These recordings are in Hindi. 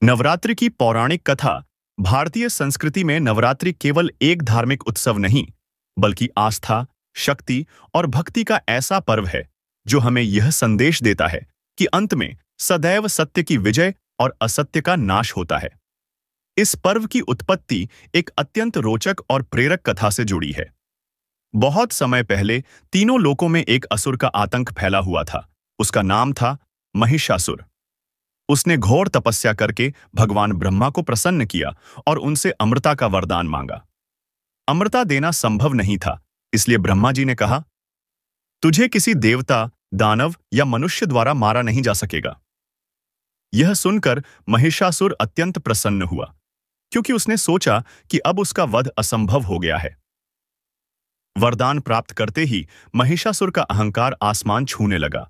नवरात्रि की पौराणिक कथा। भारतीय संस्कृति में नवरात्रि केवल एक धार्मिक उत्सव नहीं, बल्कि आस्था, शक्ति और भक्ति का ऐसा पर्व है जो हमें यह संदेश देता है कि अंत में सदैव सत्य की विजय और असत्य का नाश होता है। इस पर्व की उत्पत्ति एक अत्यंत रोचक और प्रेरक कथा से जुड़ी है। बहुत समय पहले तीनों लोकों में एक असुर का आतंक फैला हुआ था। उसका नाम था महिषासुर। उसने घोर तपस्या करके भगवान ब्रह्मा को प्रसन्न किया और उनसे अमृता का वरदान मांगा। अमृता देना संभव नहीं था, इसलिए ब्रह्मा जी ने कहा, तुझे किसी देवता, दानव या मनुष्य द्वारा मारा नहीं जा सकेगा। यह सुनकर महिषासुर अत्यंत प्रसन्न हुआ, क्योंकि उसने सोचा कि अब उसका वध असंभव हो गया है। वरदान प्राप्त करते ही महिषासुर का अहंकार आसमान छूने लगा।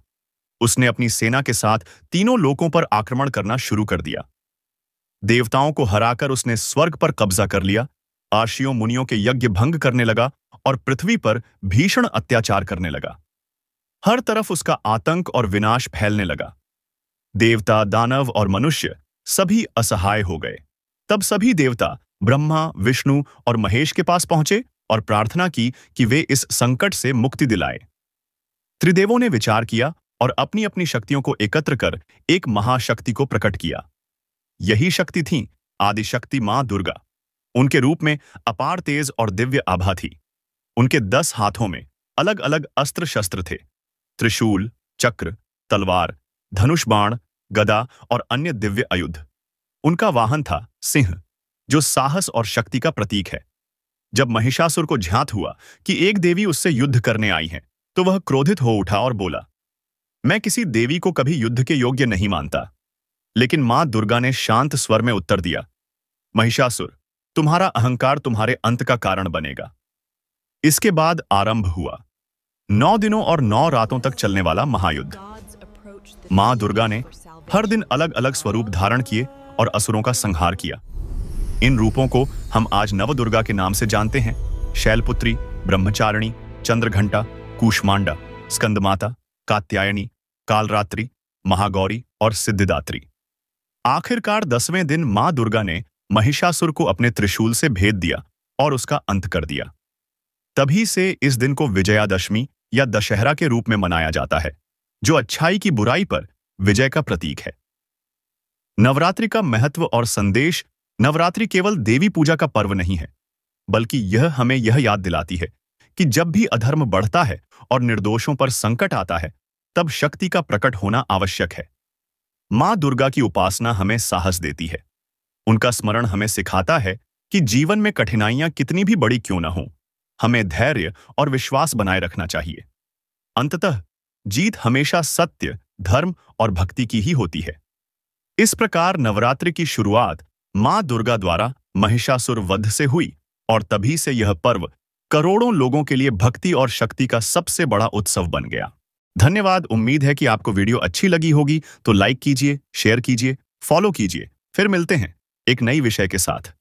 उसने अपनी सेना के साथ तीनों लोकों पर आक्रमण करना शुरू कर दिया। देवताओं को हराकर उसने स्वर्ग पर कब्जा कर लिया, आर्षियों मुनियों के यज्ञ भंग करने लगा और पृथ्वी पर भीषण अत्याचार करने लगा। हर तरफ उसका आतंक और विनाश फैलने लगा। देवता, दानव और मनुष्य सभी असहाय हो गए। तब सभी देवता ब्रह्मा, विष्णु और महेश के पास पहुंचे और प्रार्थना की कि वे इस संकट से मुक्ति दिलाए। त्रिदेवों ने विचार किया और अपनी अपनी शक्तियों को एकत्र कर एक महाशक्ति को प्रकट किया। यही शक्ति थी आदिशक्ति मां दुर्गा। उनके रूप में अपार तेज और दिव्य आभा थी। उनके 10 हाथों में अलग अलग अस्त्र शस्त्र थे: त्रिशूल, चक्र, तलवार, धनुष बाण, गदा और अन्य दिव्य आयुध। उनका वाहन था सिंह, जो साहस और शक्ति का प्रतीक है। जब महिषासुर को ज्ञात हुआ कि एक देवी उससे युद्ध करने आई है, तो वह क्रोधित हो उठा और बोला, मैं किसी देवी को कभी युद्ध के योग्य नहीं मानता। लेकिन मां दुर्गा ने शांत स्वर में उत्तर दिया, महिषासुर, तुम्हारा अहंकार तुम्हारे अंत का कारण बनेगा। इसके बाद आरंभ हुआ 9 दिनों और 9 रातों तक चलने वाला महायुद्ध। मां दुर्गा ने हर दिन अलग अलग स्वरूप धारण किए और असुरों का संहार किया। इन रूपों को हम आज नवदुर्गा के नाम से जानते हैं: शैलपुत्री, ब्रह्मचारिणी, चंद्रघंटा, कूष्मांडा, स्कंदमाता, कात्यायनी, कालरात्रि, महागौरी और सिद्धिदात्री। आखिरकार 10वें दिन मां दुर्गा ने महिषासुर को अपने त्रिशूल से भेद दिया और उसका अंत कर दिया। तभी से इस दिन को विजयादशमी या दशहरा के रूप में मनाया जाता है, जो अच्छाई की बुराई पर विजय का प्रतीक है। नवरात्रि का महत्व और संदेश। नवरात्रि केवल देवी पूजा का पर्व नहीं है, बल्कि यह हमें यह याद दिलाती है कि जब भी अधर्म बढ़ता है और निर्दोषों पर संकट आता है, तब शक्ति का प्रकट होना आवश्यक है। मां दुर्गा की उपासना हमें साहस देती है। उनका स्मरण हमें सिखाता है कि जीवन में कठिनाइयां कितनी भी बड़ी क्यों न हों, हमें धैर्य और विश्वास बनाए रखना चाहिए। अंततः जीत हमेशा सत्य, धर्म और भक्ति की ही होती है। इस प्रकार नवरात्रि की शुरुआत मां दुर्गा द्वारा महिषासुर वध से हुई और तभी से यह पर्व करोड़ों लोगों के लिए भक्ति और शक्ति का सबसे बड़ा उत्सव बन गया। धन्यवाद। उम्मीद है कि आपको वीडियो अच्छी लगी होगी, तो लाइक कीजिए, शेयर कीजिए, फॉलो कीजिए। फिर मिलते हैं एक नई विषय के साथ।